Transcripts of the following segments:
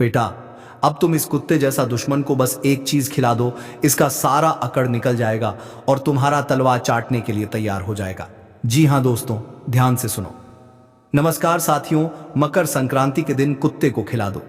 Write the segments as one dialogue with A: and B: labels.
A: बेटा, अब तुम इस कुत्ते जैसा दुश्मन को बस एक चीज खिला दो, इसका सारा अकड़ निकल जाएगा और तुम्हारा तलवार चाटने के लिए तैयार हो जाएगा। जी हाँ दोस्तों, ध्यान से सुनो। नमस्कार साथियों, मकर संक्रांति के दिन कुत्ते को खिला दो।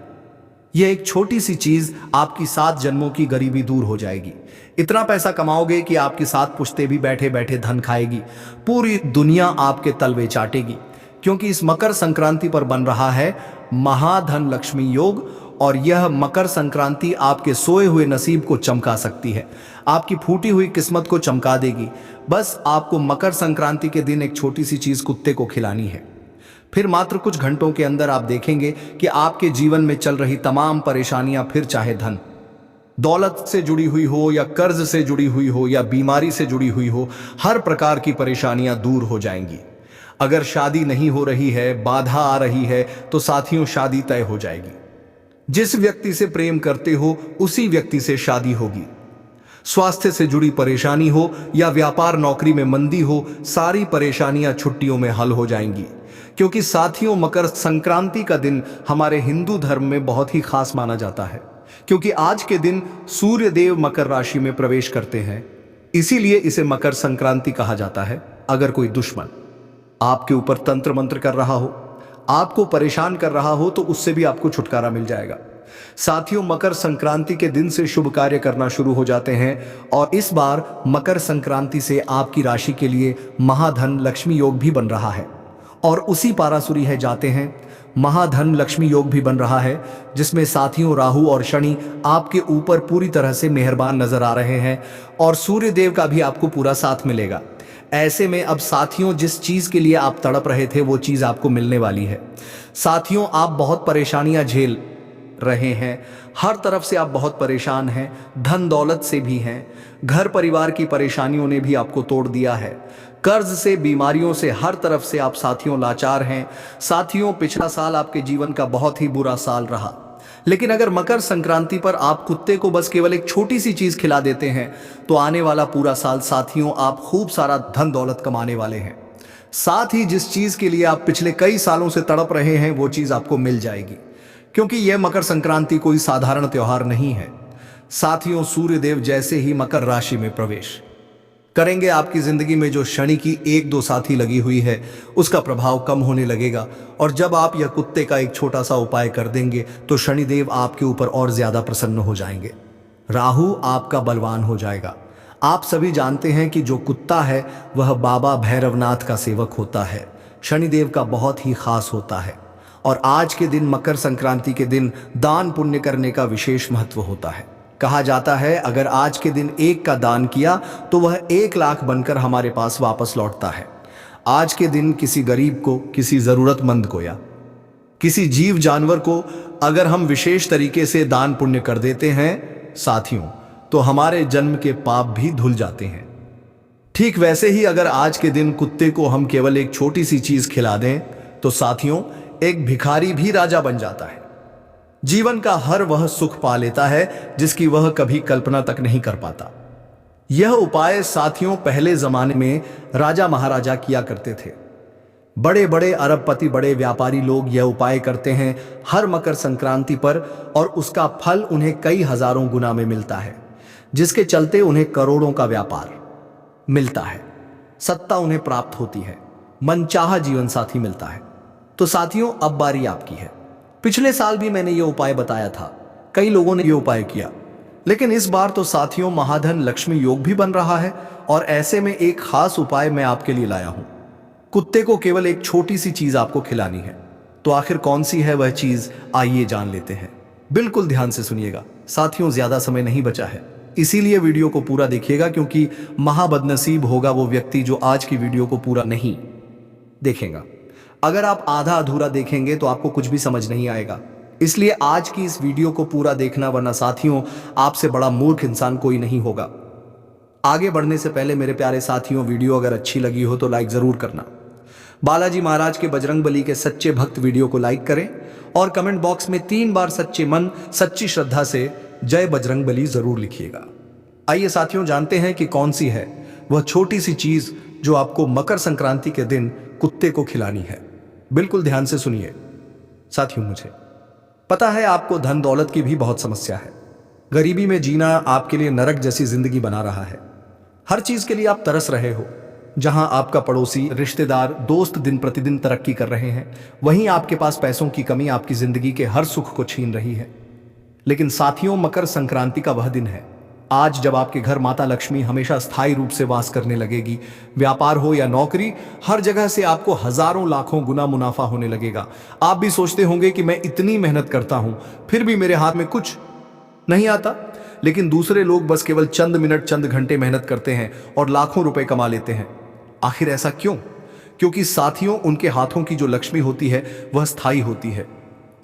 A: यह एक छोटी सी चीज आपकी 7 जन्मों की गरीबी दूर हो जाएगी। इतना पैसा कमाओगे कि आपकी 7 पुश्तें भी बैठे बैठे धन खाएगी। पूरी दुनिया आपके तलवे चाटेगी, क्योंकि इस मकर संक्रांति पर बन रहा है महाधन लक्ष्मी योग। और यह मकर संक्रांति आपके सोए हुए नसीब को चमका सकती है, आपकी फूटी हुई किस्मत को चमका देगी। बस आपको मकर संक्रांति के दिन एक छोटी सी चीज कुत्ते को खिलानी है। फिर मात्र कुछ घंटों के अंदर आप देखेंगे कि आपके जीवन में चल रही तमाम परेशानियां, फिर चाहे धन दौलत से जुड़ी हुई हो या कर्ज से जुड़ी हुई हो या बीमारी से जुड़ी हुई हो, हर प्रकार की परेशानियां दूर हो जाएंगी। अगर शादी नहीं हो रही है, बाधा आ रही है, तो साथियों शादी तय हो जाएगी। जिस व्यक्ति से प्रेम करते हो उसी व्यक्ति से शादी होगी। स्वास्थ्य से जुड़ी परेशानी हो या व्यापार नौकरी में मंदी हो, सारी परेशानियां छुट्टियों में हल हो जाएंगी। क्योंकि साथियों, मकर संक्रांति का दिन हमारे हिंदू धर्म में बहुत ही खास माना जाता है, क्योंकि आज के दिन सूर्य देव मकर राशि में प्रवेश करते हैं। इसीलिए इसे मकर संक्रांति कहा जाता है। अगर कोई दुश्मन आपके ऊपर तंत्र मंत्र कर रहा हो, आपको परेशान कर रहा हो, तो उससे भी आपको छुटकारा मिल जाएगा। साथियों, मकर संक्रांति के दिन से शुभ कार्य करना शुरू हो जाते हैं। और इस बार मकर संक्रांति से आपकी राशि के लिए महाधन लक्ष्मी योग भी बन रहा है। और उसी पारासुरी है जाते हैं महाधन लक्ष्मी योग भी बन रहा है, जिसमें साथियों राहु और शनि आपके ऊपर पूरी तरह से मेहरबान नजर आ रहे हैं और सूर्य देव का भी आपको पूरा साथ मिलेगा। ऐसे में अब साथियों, जिस चीज के लिए आप तड़प रहे थे वो चीज आपको मिलने वाली है। साथियों, आप बहुत परेशानियां झेल रहे हैं, हर तरफ से आप बहुत परेशान हैं, धन दौलत से भी हैं, घर परिवार की परेशानियों ने भी आपको तोड़ दिया है, कर्ज से, बीमारियों से, हर तरफ से आप साथियों लाचार हैं। साथियों, पिछला साल आपके जीवन का बहुत ही बुरा साल रहा। लेकिन अगर मकर संक्रांति पर आप कुत्ते को बस केवल एक छोटी सी चीज खिला देते हैं, तो आने वाला पूरा साल साथियों आप खूब सारा धन दौलत कमाने वाले हैं। साथ ही जिस चीज के लिए आप पिछले कई सालों से तड़प रहे हैं वो चीज आपको मिल जाएगी, क्योंकि यह मकर संक्रांति कोई साधारण त्योहार नहीं है। साथियों, सूर्य देव जैसे ही मकर राशि में प्रवेश करेंगे, आपकी जिंदगी में जो शनि की 1-2 साथी लगी हुई है उसका प्रभाव कम होने लगेगा। और जब आप यह कुत्ते का एक छोटा सा उपाय कर देंगे तो शनिदेव आपके ऊपर और ज्यादा प्रसन्न हो जाएंगे। राहु आपका बलवान हो जाएगा। आप सभी जानते हैं कि जो कुत्ता है वह बाबा भैरवनाथ का सेवक होता है, शनिदेव का बहुत ही खास होता है। और आज के दिन, मकर संक्रांति के दिन, दान पुण्य करने का विशेष महत्व होता है। कहा जाता है अगर आज के दिन 1 का दान किया तो वह 1 लाख बनकर हमारे पास वापस लौटता है। आज के दिन किसी गरीब को, किसी जरूरतमंद को या किसी जीव जानवर को अगर हम विशेष तरीके से दान पुण्य कर देते हैं साथियों, तो हमारे जन्म के पाप भी धुल जाते हैं। ठीक वैसे ही अगर आज के दिन कुत्ते को हम केवल एक छोटी सी चीज खिला दें तो साथियों, एक भिखारी भी राजा बन जाता है। जीवन का हर वह सुख पा लेता है जिसकी वह कभी कल्पना तक नहीं कर पाता। यह उपाय साथियों पहले जमाने में राजा महाराजा किया करते थे। बड़े बड़े अरबपति, बड़े व्यापारी लोग यह उपाय करते हैं हर मकर संक्रांति पर, और उसका फल उन्हें कई हजारों गुना में मिलता है, जिसके चलते उन्हें करोड़ों का व्यापार मिलता है, सत्ता उन्हें प्राप्त होती है, मनचाहा जीवन साथी मिलता है। तो साथियों, अब बारी आपकी है। पिछले साल भी मैंने ये उपाय बताया था, कई लोगों ने ये उपाय किया, लेकिन इस बार तो साथियों महाधन लक्ष्मी योग भी बन रहा है। और ऐसे में एक खास उपाय मैं आपके लिए लाया हूं। कुत्ते को केवल एक छोटी सी चीज आपको खिलानी है। तो आखिर कौन सी है वह चीज, आइए जान लेते हैं। बिल्कुल ध्यान से सुनिएगा साथियों, ज्यादा समय नहीं बचा है, इसीलिए वीडियो को पूरा देखिएगा, क्योंकि महाबदनसीब होगा वो व्यक्ति जो आज की वीडियो को पूरा नहीं देखेगा। अगर आप आधा अधूरा देखेंगे तो आपको कुछ भी समझ नहीं आएगा। इसलिए आज की इस वीडियो को पूरा देखना, वरना साथियों आपसे बड़ा मूर्ख इंसान कोई नहीं होगा। आगे बढ़ने से पहले मेरे प्यारे साथियों, वीडियो अगर अच्छी लगी हो तो लाइक जरूर करना। बालाजी महाराज के बजरंगबली के सच्चे भक्त वीडियो को लाइक करें और कमेंट बॉक्स में 3 बार सच्चे मन, सच्ची श्रद्धा से जय बजरंगबली जरूर लिखिएगा। आइए साथियों, जानते हैं कि कौन सी है वह छोटी सी चीज जो आपको मकर संक्रांति के दिन कुत्ते को खिलानी है। बिल्कुल ध्यान से सुनिए साथियों। मुझे पता है आपको धन दौलत की भी बहुत समस्या है। गरीबी में जीना आपके लिए नरक जैसी जिंदगी बना रहा है। हर चीज के लिए आप तरस रहे हो। जहां आपका पड़ोसी, रिश्तेदार, दोस्त दिन प्रतिदिन तरक्की कर रहे हैं, वहीं आपके पास पैसों की कमी आपकी जिंदगी के हर सुख को छीन रही है। लेकिन साथियों, मकर संक्रांति का वह दिन है आज जब आपके घर माता लक्ष्मी हमेशा स्थायी रूप से वास करने लगेगी। व्यापार हो या नौकरी, हर जगह से आपको हजारों लाखों गुना मुनाफा होने लगेगा। आप भी सोचते होंगे कि मैं इतनी मेहनत करता हूं, फिर भी मेरे हाथ में कुछ नहीं आता। लेकिन दूसरे लोग बस केवल चंद मिनट, चंद घंटे मेहनत करते हैं और लाखों रुपए कमा लेते हैं। आखिर ऐसा क्यों? क्योंकि साथियों, उनके हाथों की जो लक्ष्मी होती है वह स्थायी होती है।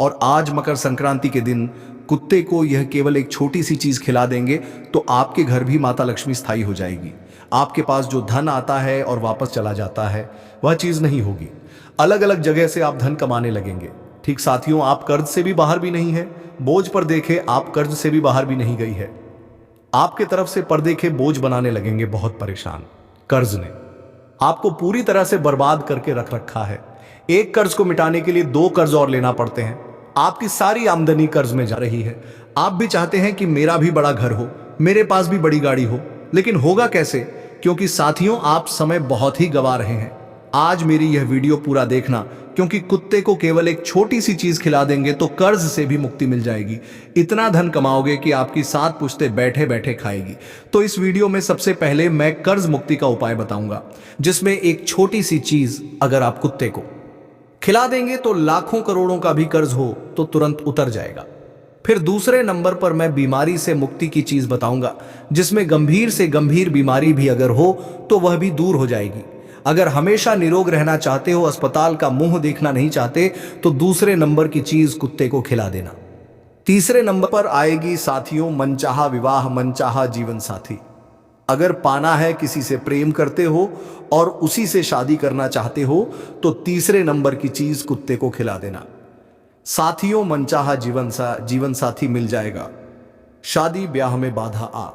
A: और आज मकर संक्रांति के दिन कुत्ते को यह केवल एक छोटी सी चीज खिला देंगे तो आपके घर भी माता लक्ष्मी स्थायी हो जाएगी। आपके पास जो धन आता है और वापस चला जाता है, वह चीज नहीं होगी। अलग अलग जगह से आप धन कमाने लगेंगे। ठीक साथियों, आप कर्ज से भी बाहर भी नहीं है। बोझ पर देखे आप कर्ज से भी बाहर भी नहीं गई है। आपके तरफ से पर देखे बोझ बनाने लगेंगे। बहुत परेशान कर्ज ने आपको पूरी तरह से बर्बाद करके रख रखा है। एक कर्ज को मिटाने के लिए दो कर्ज और लेना पड़ते हैं। आपकी सारी आमदनी कर्ज में जा रही है। आप भी चाहते हैं कि मेरा भी बड़ा घर हो, मेरे पास भी बड़ी गाड़ी हो, लेकिन होगा कैसे? क्योंकि साथियों, आप समय बहुत ही गंवा रहे हैं। आज मेरी यह वीडियो पूरा देखना, क्योंकि कुत्ते को केवल एक छोटी सी चीज खिला देंगे तो कर्ज से भी मुक्ति मिल जाएगी। इतना धन कमाओगे कि आपकी 7 पुश्ते बैठे बैठे खाएगी। तो इस वीडियो में सबसे पहले मैं कर्ज मुक्ति का उपाय बताऊंगा, जिसमें एक छोटी सी चीज अगर आप कुत्ते को खिला देंगे तो लाखों करोड़ों का भी कर्ज हो तो तुरंत उतर जाएगा। फिर दूसरे नंबर पर मैं बीमारी से मुक्ति की चीज बताऊंगा, जिसमें गंभीर से गंभीर बीमारी भी अगर हो तो वह भी दूर हो जाएगी। अगर हमेशा निरोग रहना चाहते हो, अस्पताल का मुंह देखना नहीं चाहते, तो दूसरे नंबर की चीज कुत्ते को खिला देना। तीसरे नंबर पर आएगी साथियों मनचाहा विवाह, मनचाहा जीवन साथी। अगर पाना है, किसी से प्रेम करते हो और उसी से शादी करना चाहते हो, तो तीसरे नंबर की चीज कुत्ते को खिला देना। साथियों, मनचाहा जीवन साथी मिल जाएगा। शादी ब्याह में बाधा आ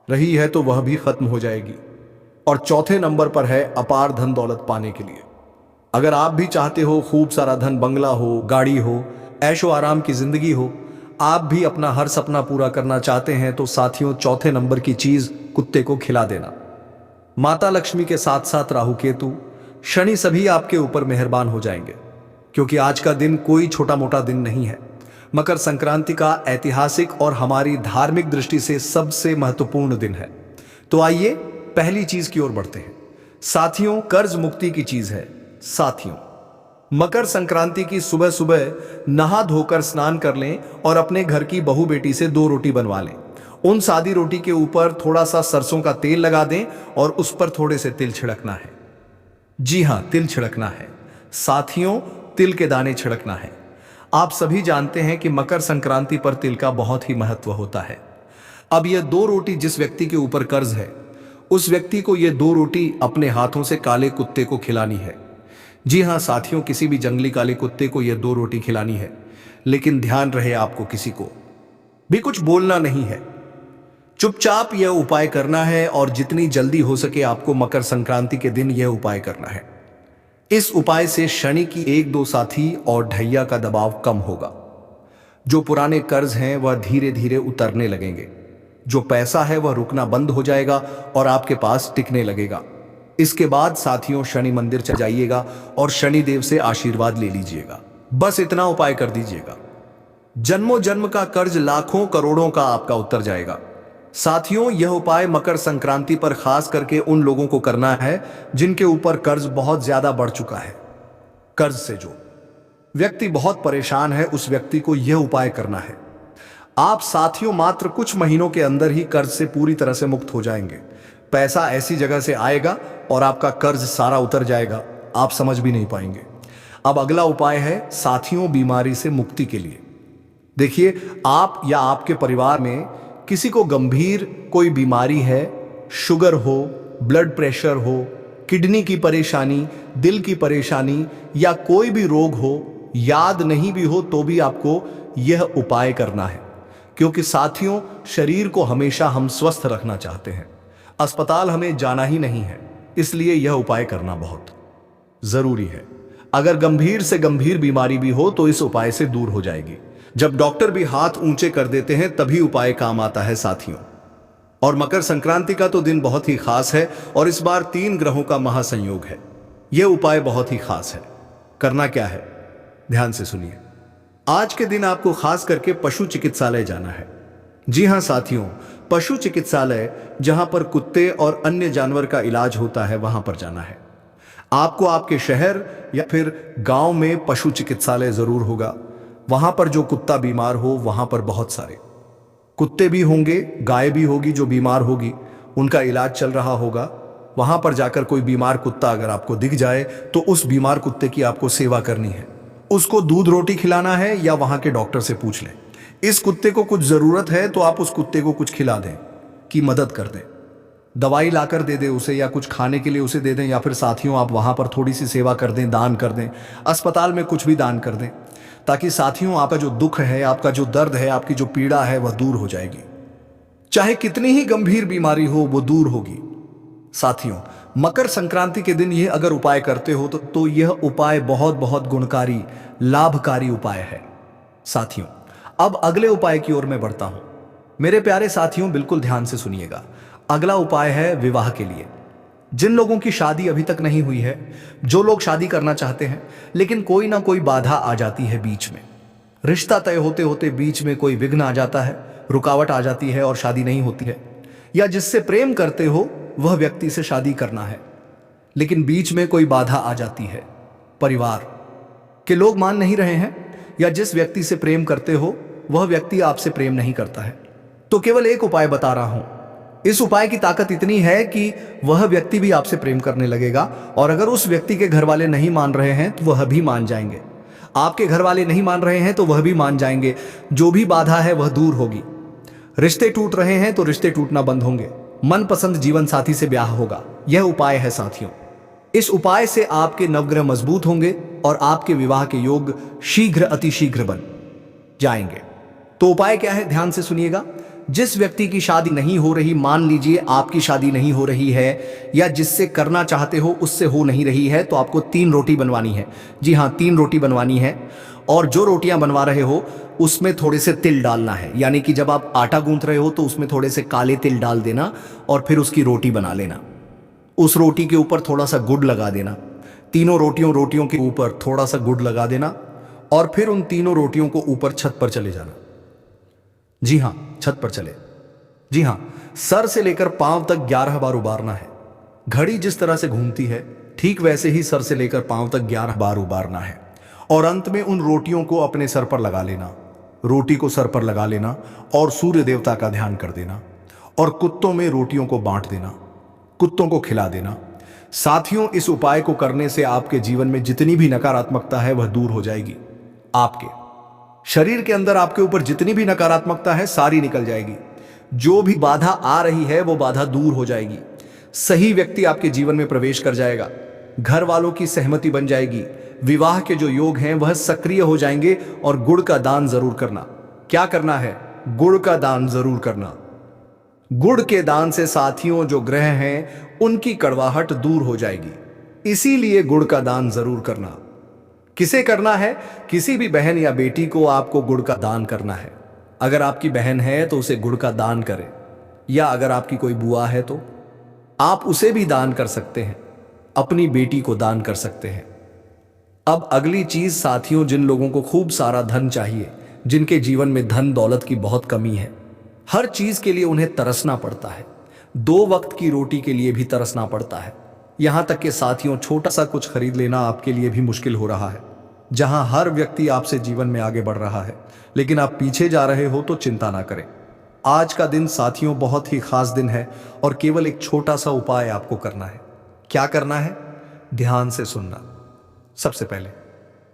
A: रही है तो वह भी खत्म हो जाएगी। और चौथे नंबर पर है अपार धन दौलत पाने के लिए। अगर आप भी चाहते हो खूब सारा धन, बंगला हो, गाड़ी हो, ऐशो आराम की जिंदगी हो, आप भी अपना हर सपना पूरा करना चाहते हैं, तो साथियों चौथे नंबर की चीज कुत्ते को खिला देना। माता लक्ष्मी के साथ साथ राहु, केतु, शनि सभी आपके ऊपर मेहरबान हो जाएंगे, क्योंकि आज का दिन कोई छोटा मोटा दिन नहीं है। मकर संक्रांति का ऐतिहासिक और हमारी धार्मिक दृष्टि से सबसे महत्वपूर्ण दिन है। तो आइए पहली चीज की ओर बढ़ते हैं। साथियों, कर्ज मुक्ति की चीज है। साथियों, मकर संक्रांति की सुबह सुबह नहा धोकर स्नान कर लें और अपने घर की बहू बेटी से 2 रोटी बनवा लें। उन सादी रोटी के ऊपर थोड़ा सा सरसों का तेल लगा दें और उस पर थोड़े से तिल छिड़कना है। जी हां, तिल छिड़कना है। साथियों, तिल के दाने छिड़कना है। आप सभी जानते हैं कि मकर संक्रांति पर तिल का बहुत ही महत्व होता है। अब यह 2 रोटी जिस व्यक्ति के ऊपर कर्ज है, उस व्यक्ति को यह 2 रोटी अपने हाथों से काले कुत्ते को खिलानी है। जी हां साथियों, किसी भी जंगली काले कुत्ते को यह 2 रोटी खिलानी है। लेकिन ध्यान रहे, आपको किसी को भी कुछ बोलना नहीं है। चुपचाप यह उपाय करना है और जितनी जल्दी हो सके आपको मकर संक्रांति के दिन यह उपाय करना है। इस उपाय से शनि की 1-2 साथी और ढैया का दबाव कम होगा। जो पुराने कर्ज हैं वह धीरे धीरे उतरने लगेंगे। जो पैसा है वह रुकना बंद हो जाएगा और आपके पास टिकने लगेगा। इसके बाद साथियों शनि मंदिर चल जाइएगा और शनि देव से आशीर्वाद ले लीजिएगा। बस इतना उपाय कर दीजिएगा, जन्मों जन्म का कर्ज लाखों करोड़ों का आपका उतर जाएगा। साथियों, यह उपाय मकर संक्रांति पर खास करके उन लोगों को करना है जिनके ऊपर कर्ज बहुत ज्यादा बढ़ चुका है। कर्ज से जो व्यक्ति बहुत परेशान है, उस व्यक्ति को यह उपाय करना है। आप साथियों मात्र कुछ महीनों के अंदर ही कर्ज से पूरी तरह से मुक्त हो जाएंगे। पैसा ऐसी जगह से आएगा और आपका कर्ज सारा उतर जाएगा, आप समझ भी नहीं पाएंगे। अब अगला उपाय है साथियों बीमारी से मुक्ति के लिए। देखिए, आप या आपके परिवार में किसी को गंभीर कोई बीमारी है, शुगर हो, ब्लड प्रेशर हो, किडनी की परेशानी, दिल की परेशानी या कोई भी रोग हो, याद नहीं भी हो तो भी आपको यह उपाय करना है। क्योंकि साथियों, शरीर को हमेशा हम स्वस्थ रखना चाहते हैं, अस्पताल हमें जाना ही नहीं है, इसलिए यह उपाय करना बहुत जरूरी है। अगर गंभीर से गंभीर बीमारी भी हो तो इस उपाय से दूर हो जाएगी। जब डॉक्टर भी हाथ ऊंचे कर देते हैं तभी उपाय काम आता है साथियों। और मकर संक्रांति का तो दिन बहुत ही खास है और इस बार 3 ग्रहों का महासंयोग है। यह उपाय बहुत ही खास है। करना क्या है, ध्यान से सुनिए। आज के दिन आपको खास करके पशु चिकित्सालय जाना है। जी हां साथियों, पशु चिकित्सालय, जहां पर कुत्ते और अन्य जानवर का इलाज होता है, वहां पर जाना है। आपको आपके शहर या फिर गांव में पशु चिकित्सालय जरूर होगा। वहां पर जो कुत्ता बीमार हो, वहां पर बहुत सारे कुत्ते भी होंगे, गाय भी होगी जो बीमार होगी, उनका इलाज चल रहा होगा। वहां पर जाकर कोई बीमार कुत्ता अगर आपको दिख जाए तो उस बीमार कुत्ते की आपको सेवा करनी है। उसको दूध रोटी खिलाना है या वहां के डॉक्टर से पूछ लें। इस कुत्ते को कुछ जरूरत है तो आप उस कुत्ते को कुछ खिला दें, की मदद कर दें, दवाई लाकर दे दें उसे, या कुछ खाने के लिए उसे दे दें, या फिर साथियों आप वहां पर थोड़ी सी सेवा कर दें, दान कर दें। अस्पताल में कुछ भी दान कर दें, ताकि साथियों आपका जो दुख है, आपका जो दर्द है, आपकी जो पीड़ा है, वह दूर हो जाएगी। चाहे कितनी ही गंभीर बीमारी हो, वो दूर होगी। साथियों, मकर संक्रांति के दिन यह अगर उपाय करते हो तो यह उपाय बहुत बहुत गुणकारी, लाभकारी उपाय है। साथियों, अब अगले उपाय की ओर मैं बढ़ता हूं। मेरे प्यारे साथियों, बिल्कुल ध्यान से सुनिएगा। अगला उपाय है विवाह के लिए। जिन लोगों की शादी अभी तक नहीं हुई है, जो लोग शादी करना चाहते हैं लेकिन कोई ना कोई बाधा आ जाती है बीच में, रिश्ता तय होते होते बीच में कोई विघ्न आ जाता है, रुकावट आ जाती है और शादी नहीं होती है, या जिससे प्रेम करते हो वह व्यक्ति से शादी करना है लेकिन बीच में कोई बाधा आ जाती है, परिवार के लोग मान नहीं रहे हैं, या जिस व्यक्ति से प्रेम करते हो वह व्यक्ति आपसे प्रेम नहीं करता है, तो केवल एक उपाय बता रहा हूं। इस उपाय की ताकत इतनी है कि वह व्यक्ति भी आपसे प्रेम करने लगेगा, और अगर उस व्यक्ति के घर वाले नहीं मान रहे हैं तो वह भी मान जाएंगे। आपके घर वाले नहीं मान रहे हैं तो वह भी मान जाएंगे। जो भी बाधा है वह दूर होगी। रिश्ते टूट रहे हैं तो रिश्ते टूटना बंद होंगे। मनपसंद जीवन साथी से ब्याह होगा। यह उपाय है साथियों। इस उपाय से आपके नवग्रह मजबूत होंगे और आपके विवाह के योग शीघ्र अतिशीघ्र बन जाएंगे। तो उपाय क्या है, ध्यान से सुनिएगा। जिस व्यक्ति की शादी नहीं हो रही, मान लीजिए आपकी शादी नहीं हो रही है, या जिससे करना चाहते हो उससे हो नहीं रही है, तो आपको 3 रोटी बनवानी है। जी हाँ, 3 रोटी बनवानी है। और जो रोटियां बनवा रहे हो उसमें थोड़े से तिल डालना है, यानी कि जब आप आटा गूंथ रहे हो तो उसमें थोड़े से काले तिल डाल देना और फिर उसकी रोटी बना लेना। उस रोटी के ऊपर थोड़ा सा गुड़ लगा देना। तीनों रोटियों के ऊपर थोड़ा सा गुड़ लगा देना और फिर उन तीनों रोटियों को ऊपर छत पर चले जाना। जी हां, छत पर चले। जी हां, सर से लेकर पांव तक 11 बार उबारना है। घड़ी जिस तरह से घूमती है ठीक वैसे ही सर से लेकर पांव तक 11 बार उबारना है, और अंत में उन रोटियों को अपने सर पर लगा लेना। रोटी को सर पर लगा लेना और सूर्य देवता का ध्यान कर देना, और कुत्तों में रोटियों को बांट देना, कुत्तों को खिला देना। साथियों, इस उपाय को करने से आपके जीवन में जितनी भी नकारात्मकता है वह दूर हो जाएगी। आपके शरीर के अंदर आपके ऊपर जितनी भी नकारात्मकता है सारी निकल जाएगी। जो भी बाधा आ रही है वो बाधा दूर हो जाएगी। सही व्यक्ति आपके जीवन में प्रवेश कर जाएगा। घर वालों की सहमति बन जाएगी। विवाह के जो योग हैं वह सक्रिय हो जाएंगे। और गुड़ का दान जरूर करना। क्या करना है? गुड़ का दान जरूर करना। गुड़ के दान से साथियों जो ग्रह हैं उनकी कड़वाहट दूर हो जाएगी। इसीलिए गुड़ का दान जरूर करना। किसे करना है? किसी भी बहन या बेटी को आपको गुड़ का दान करना है। अगर आपकी बहन है तो उसे गुड़ का दान करें, या अगर आपकी कोई बुआ है तो आप उसे भी दान कर सकते हैं, अपनी बेटी को दान कर सकते हैं। अब अगली चीज साथियों, जिन लोगों को खूब सारा धन चाहिए, जिनके जीवन में धन दौलत की बहुत कमी है, हर चीज के लिए उन्हें तरसना पड़ता है, 2 वक्त की रोटी के लिए भी तरसना पड़ता है। यहां तक कि साथियों, छोटा सा कुछ खरीद लेना आपके लिए भी मुश्किल हो रहा है। जहां हर व्यक्ति आपसे जीवन में आगे बढ़ रहा है लेकिन आप पीछे जा रहे हो, तो चिंता ना करें। आज का दिन साथियों बहुत ही खास दिन है और केवल एक छोटा सा उपाय आपको करना है। क्या करना है? ध्यान से सुनना। सबसे पहले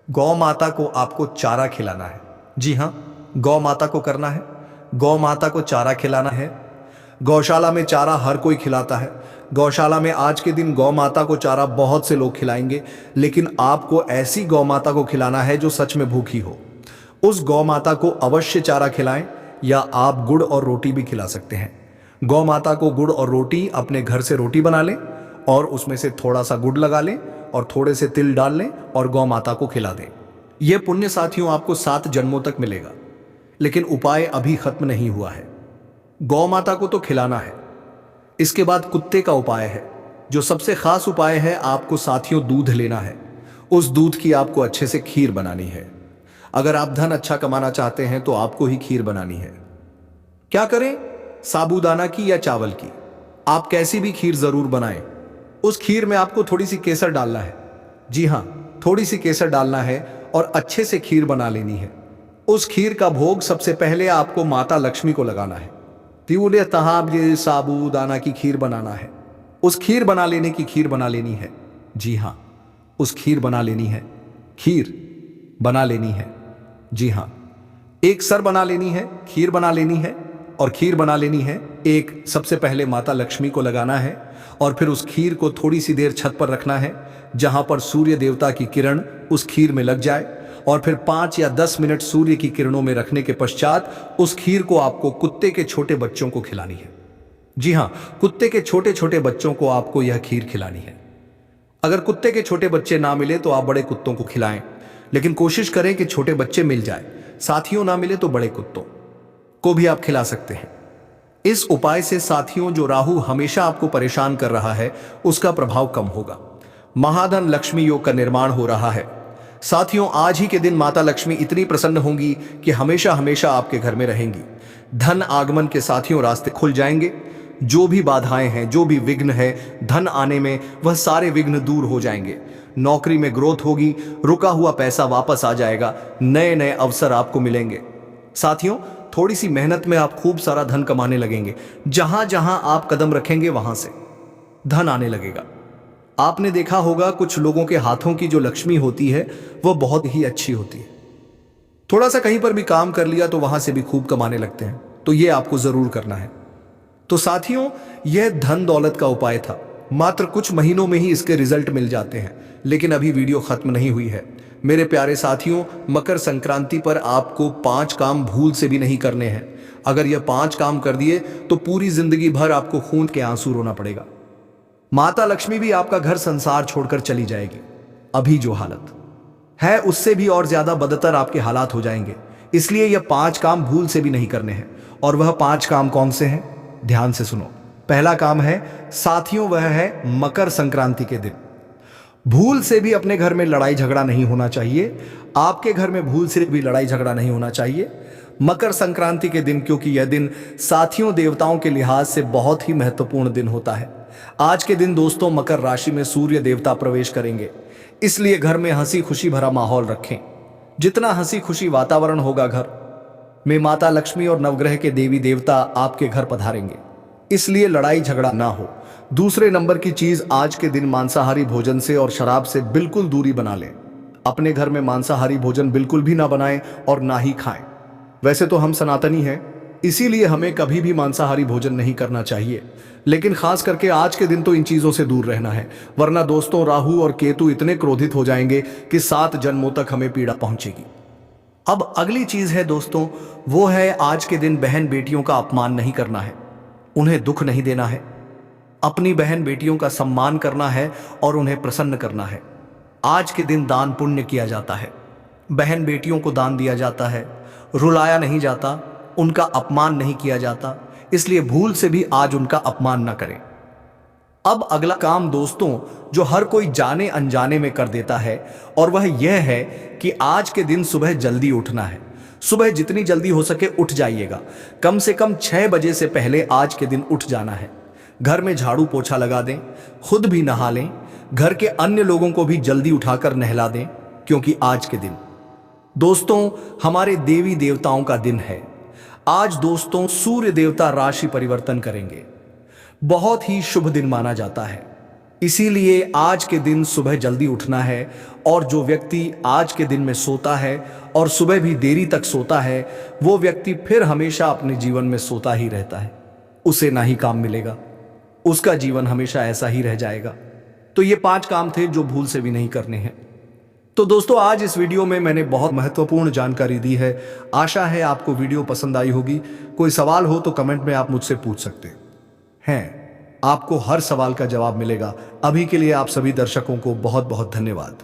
A: गौ माता को आपको चारा खिलाना है। जी हां, गौ माता को करना है। गौ माता को चारा खिलाना है। गौशाला में चारा हर कोई खिलाता है। गौशाला में आज के दिन गौ माता को चारा बहुत से लोग खिलाएंगे, लेकिन आपको ऐसी गौ माता को खिलाना है जो सच में भूखी हो। उस गौ माता को अवश्य चारा खिलाएं, या आप गुड़ और रोटी भी खिला सकते हैं। गौ माता को गुड़ और रोटी, अपने घर से रोटी बना लें और उसमें से थोड़ा सा गुड़ लगा लें और थोड़े से तिल डाल लें और गौ माता को खिला दें। यह पुण्य साथियों आपको 7 जन्मों तक मिलेगा। लेकिन उपाय अभी खत्म नहीं हुआ है। गौ माता को तो खिलाना है, इसके बाद कुत्ते का उपाय है। जो सबसे खास उपाय है, आपको साथियों दूध लेना है। उस दूध की आपको अच्छे से खीर बनानी है। अगर आप धन अच्छा कमाना चाहते हैं तो आपको ही खीर बनानी है। क्या करें? साबूदाना की या चावल की, आप कैसी भी खीर जरूर बनाएं। उस खीर में आपको थोड़ी सी केसर डालना है। जी हां, थोड़ी सी केसर डालना है और अच्छे से खीर बना लेनी है। उस खीर का भोग सबसे पहले आपको माता लक्ष्मी को लगाना है। तिउले तहाब ये साबूदाना की खीर बनाना है। उस खीर बना लेने की खीर बना लेनी है। जी हां, उस खीर बना लेनी है। खीर बना लेनी है। जी हां, एक सर बना लेनी है, खीर बना लेनी है और खीर बना लेनी है। एक सबसे पहले माता लक्ष्मी को लगाना है और फिर उस खीर को थोड़ी सी देर छत पर रखना है, जहां पर सूर्य देवता की किरण उस खीर में लग जाए। और फिर 5 या 10 मिनट सूर्य की किरणों में रखने के पश्चात उस खीर को आपको कुत्ते के छोटे बच्चों को खिलानी है। जी हां, कुत्ते के छोटे छोटे बच्चों को आपको यह खीर खिलानी है। अगर कुत्ते के छोटे बच्चे ना मिले तो आप बड़े कुत्तों को खिलाएं, लेकिन कोशिश करें कि छोटे बच्चे मिल जाए। साथियों ना मिले तो बड़े कुत्तों को भी आप खिला सकते हैं। इस उपाय से साथियों, जो राहु हमेशा आपको परेशान कर रहा है, उसका प्रभाव कम होगा। महाधन लक्ष्मी योग का निर्माण हो रहा है। साथियों, आज ही के दिन माता लक्ष्मी इतनी प्रसन्न होंगी कि हमेशा हमेशा आपके घर में रहेंगी। धन आगमन के साथियों रास्ते खुल जाएंगे। जो भी बाधाएं हैं, जो भी विघ्न है धन आने में, वह सारे विघ्न दूर हो जाएंगे। नौकरी में ग्रोथ होगी, रुका हुआ पैसा वापस आ जाएगा, नए नए अवसर आपको मिलेंगे। साथियों, थोड़ी सी मेहनत में आप खूब सारा धन कमाने लगेंगे। जहां जहां आप कदम रखेंगे वहां से धन आने लगेगा। आपने देखा होगा कुछ लोगों के हाथों की जो लक्ष्मी होती है वह बहुत ही अच्छी होती है। थोड़ा सा कहीं पर भी काम कर लिया तो वहां से भी खूब कमाने लगते हैं। तो यह आपको जरूर करना है। तो साथियों, यह धन दौलत का उपाय था। मात्र कुछ महीनों में ही इसके रिजल्ट मिल जाते हैं। लेकिन अभी वीडियो खत्म नहीं हुई है। मेरे प्यारे साथियों, मकर संक्रांति पर आपको 5 काम भूल से भी नहीं करने हैं। अगर यह 5 काम कर दिए तो पूरी जिंदगी भर आपको खून के आंसू रोना पड़ेगा। माता लक्ष्मी भी आपका घर संसार छोड़कर चली जाएगी। अभी जो हालत है उससे भी और ज्यादा बदतर आपके हालात हो जाएंगे। इसलिए यह 5 काम भूल से भी नहीं करने हैं। और वह 5 काम कौन से हैं? ध्यान से सुनो। पहला काम है साथियों, वह है मकर संक्रांति के दिन भूल से भी अपने घर में लड़ाई झगड़ा नहीं होना चाहिए। आपके घर में भूल से भी लड़ाई झगड़ा नहीं होना चाहिए मकर संक्रांति के दिन, क्योंकि यह दिन साथियों देवताओं के लिहाज से बहुत ही महत्वपूर्ण दिन होता है। आज के दिन दोस्तों मकर राशि में सूर्य देवता प्रवेश करेंगे, इसलिए घर में हंसी खुशी भरा माहौल रखें। जितना हंसी खुशी वातावरण होगा घर में, माता लक्ष्मी और नवग्रह के देवी देवता आपके घर पधारेंगे, इसलिए लड़ाई झगड़ा ना हो। दूसरे नंबर की चीज, आज के दिन मांसाहारी भोजन से और शराब से बिल्कुल दूरी बना लें। अपने घर में मांसाहारी भोजन बिल्कुल भी ना बनाएं और ना ही खाएं। वैसे तो हम सनातनी हैं, इसीलिए हमें कभी भी मांसाहारी भोजन नहीं करना चाहिए, लेकिन खास करके आज के दिन तो इन चीजों से दूर रहना है। वरना दोस्तों राहु और केतु इतने क्रोधित हो जाएंगे कि 7 जन्मों तक हमें पीड़ा पहुंचेगी। अब अगली चीज है दोस्तों, वो है आज के दिन बहन बेटियों का अपमान नहीं करना है, उन्हें दुख नहीं देना है। अपनी बहन बेटियों का सम्मान करना है और उन्हें प्रसन्न करना है। आज के दिन दान पुण्य किया जाता है, बहन बेटियों को दान दिया जाता है, रुलाया नहीं जाता, उनका अपमान नहीं किया जाता। इसलिए भूल से भी आज उनका अपमान न करें। अब अगला काम दोस्तों, जो हर कोई जाने अनजाने में कर देता है, और वह यह है कि आज के दिन सुबह जल्दी उठना है। सुबह जितनी जल्दी हो सके उठ जाइएगा। कम से कम 6 बजे से पहले आज के दिन उठ जाना है। घर में झाड़ू पोछा लगा दें, खुद भी नहा लें, घर के अन्य लोगों को भी जल्दी उठाकर नहला दें, क्योंकि आज के दिन दोस्तों हमारे देवी देवताओं का दिन है। आज दोस्तों सूर्य देवता राशि परिवर्तन करेंगे, बहुत ही शुभ दिन माना जाता है। इसीलिए आज के दिन सुबह जल्दी उठना है। और जो व्यक्ति आज के दिन में सोता है और सुबह भी देरी तक सोता है, वो व्यक्ति फिर हमेशा अपने जीवन में सोता ही रहता है। उसे ना ही काम मिलेगा, उसका जीवन हमेशा ऐसा ही रह जाएगा। तो ये 5 काम थे जो भूल से भी नहीं करने हैं। तो दोस्तों आज इस वीडियो में मैंने बहुत महत्वपूर्ण जानकारी दी है। आशा है आपको वीडियो पसंद आई होगी। कोई सवाल हो तो कमेंट में आप मुझसे पूछ सकते हैं, आपको हर सवाल का जवाब मिलेगा। अभी के लिए आप सभी दर्शकों को बहुत बहुत धन्यवाद।